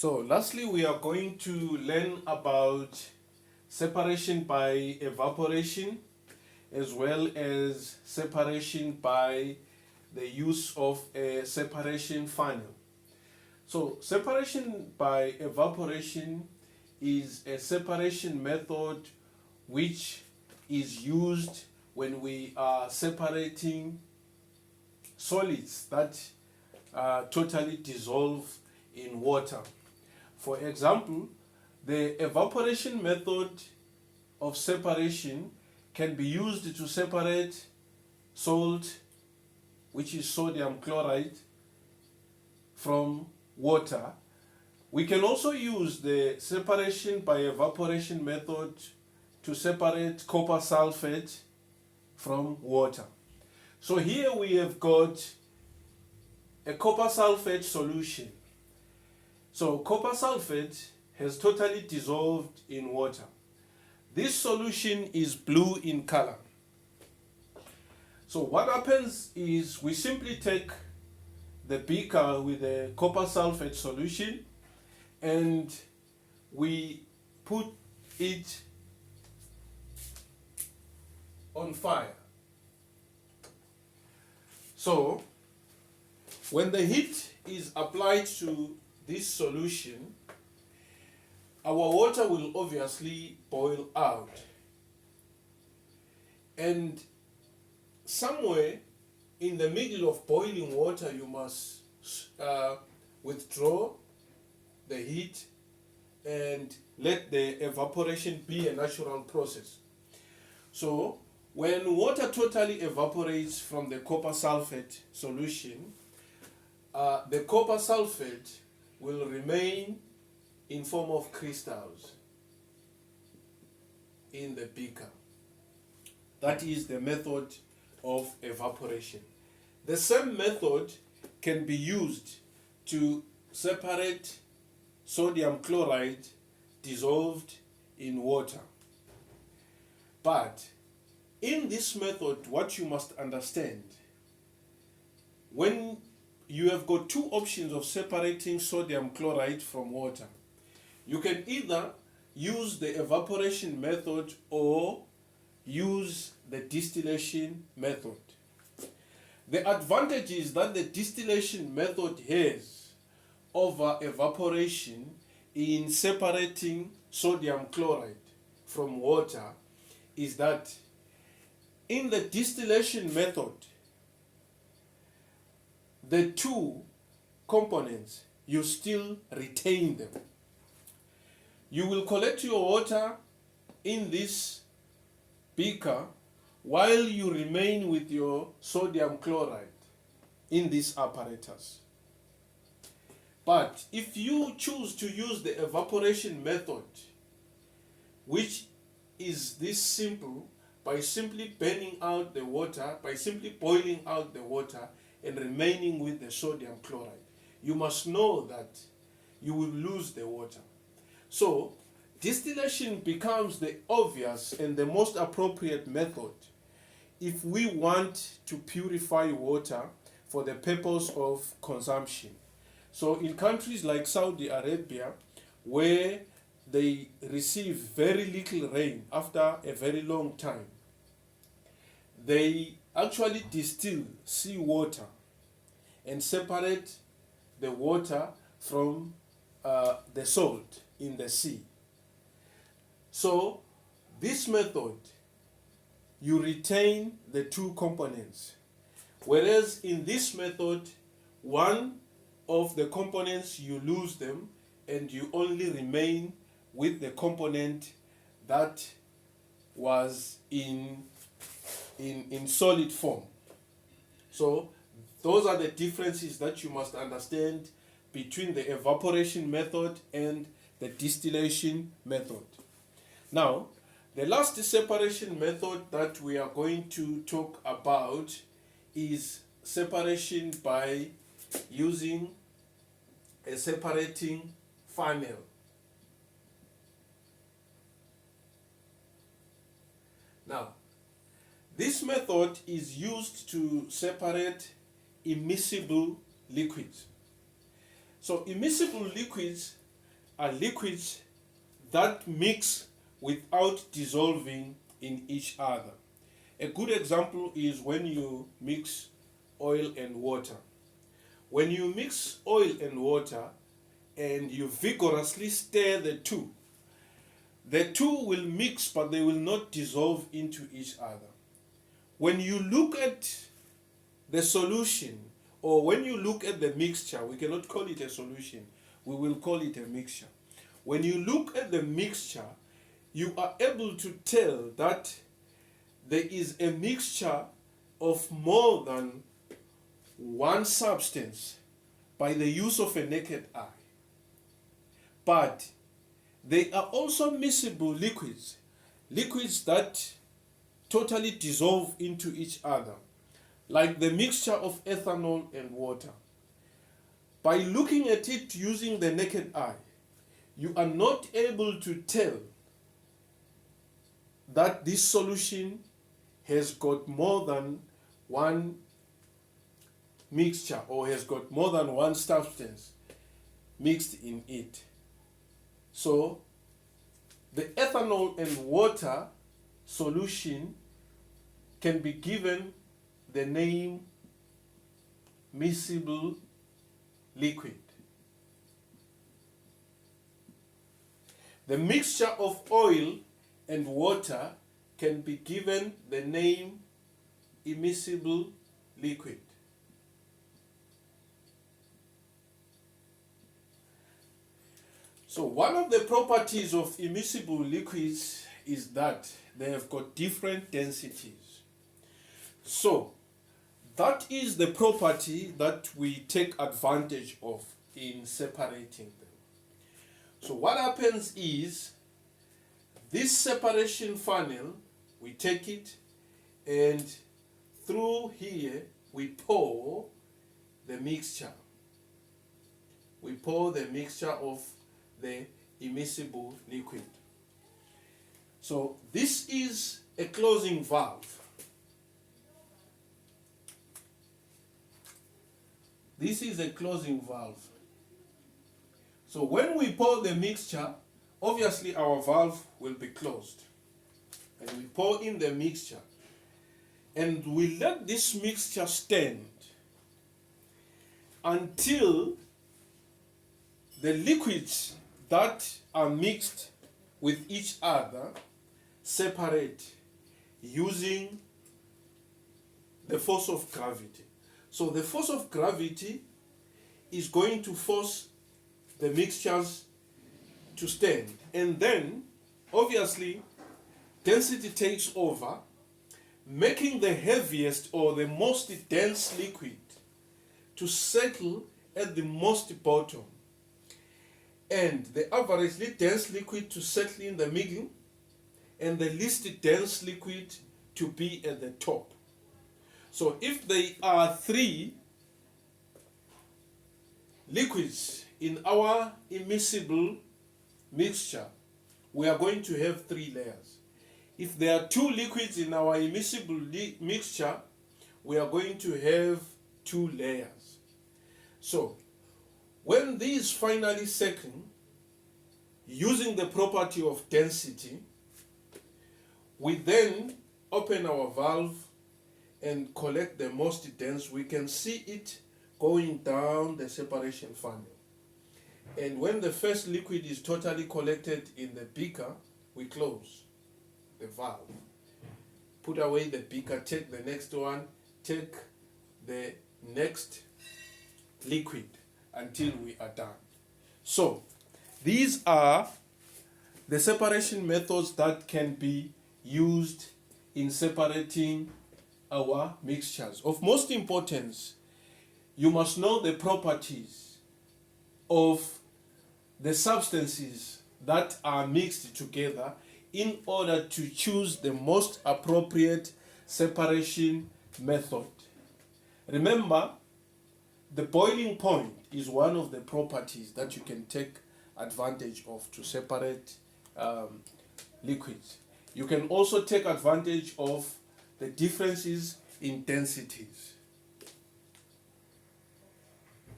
So, lastly, we are going to learn about separation by evaporation as well as separation by the use of a separation funnel. So, separation by evaporation is a separation method which is used when we are separating solids that totally dissolve in water. For example, the evaporation method of separation can be used to separate salt, which is sodium chloride, from water. We can also use the separation by evaporation method to separate copper sulfate from water. So here we have got a copper sulfate solution. So copper sulfate has totally dissolved in water. This solution is blue in color. So what happens is we simply take the beaker with the copper sulfate solution and we put it on fire. So when the heat is applied to this solution, our water will obviously boil out. And somewhere in the middle of boiling water, you must withdraw the heat and let the evaporation be a natural process. So when water totally evaporates from the copper sulfate solution, the copper sulfate will remain in form of crystals in the beaker. That is the method of evaporation. The same method can be used to separate sodium chloride dissolved in water. But in this method, what you must understand, when you have got two options of separating sodium chloride from water, you can either use the evaporation method or use the distillation method. The advantages that the distillation method has over evaporation in separating sodium chloride from water is that in the distillation method, the two components, you still retain them. You will collect your water in this beaker while you remain with your sodium chloride in this apparatus. But if you choose to use the evaporation method, which is this simple, by simply burning out the water, by simply boiling out the water and remaining with the sodium chloride, you must know that you will lose the water. So distillation becomes the obvious and the most appropriate method if we want to purify water for the purpose of consumption. So in countries like Saudi Arabia, where they receive very little rain after a very long time, they actually distill seawater and separate the water from the salt in the sea. So this method, you retain the two components, whereas in this method, one of the components you lose them and you only remain with the component that was in solid form. So those are the differences that you must understand between the evaporation method and the distillation method. Now, the last separation method that we are going to talk about is separation by using a separating funnel. Now, this method is used to separate immiscible liquids. So immiscible liquids are liquids that mix without dissolving in each other. A good example is when you mix oil and water. When you mix oil and water and you vigorously stir the two will mix but they will not dissolve into each other. When you look at the solution, or when you look at the mixture, we cannot call it a solution, we will call it a mixture. When you look at the mixture, you are able to tell that there is a mixture of more than one substance by the use of a naked eye. But they are also miscible liquids, liquids that totally dissolve into each other, like the mixture of ethanol and water. By looking at it using the naked eye, you are not able to tell that this solution has got more than one mixture or has got more than one substance mixed in it. So the ethanol and water solution can be given the name miscible liquid. The mixture of oil and water can be given the name immiscible liquid. So one of the properties of immiscible liquids is that they have got different densities. So that is the property that we take advantage of in separating them. So what happens is, this separation funnel, we take it and through here we pour the mixture. We pour the mixture of the immiscible liquid. So this is a closing valve. This is a closing valve. So when we pour the mixture, obviously our valve will be closed. And we pour in the mixture. And we let this mixture stand until the liquids that are mixed with each other separate using the force of gravity. So the force of gravity is going to force the mixtures to stand. And then, obviously, density takes over, making the heaviest or the most dense liquid to settle at the most bottom, and the averagely dense liquid to settle in the middle, and the least dense liquid to be at the top. So if there are three liquids in our immiscible mixture, we are going to have three layers. If there are two liquids in our immiscible mixture, we are going to have two layers. So when these finally settle, using the property of density, we then open our valve and collect the most dense. We can see it going down the separation funnel. And when the first liquid is totally collected in the beaker, we close the valve. Put away the beaker, take the next one, take the next liquid until we are done. So these are the separation methods that can be used in separating our mixtures. Of most importance, you must know the properties of the substances that are mixed together in order to choose the most appropriate separation method. Remember, the boiling point is one of the properties that you can take advantage of to separate liquids. You can also take advantage of the differences in densities.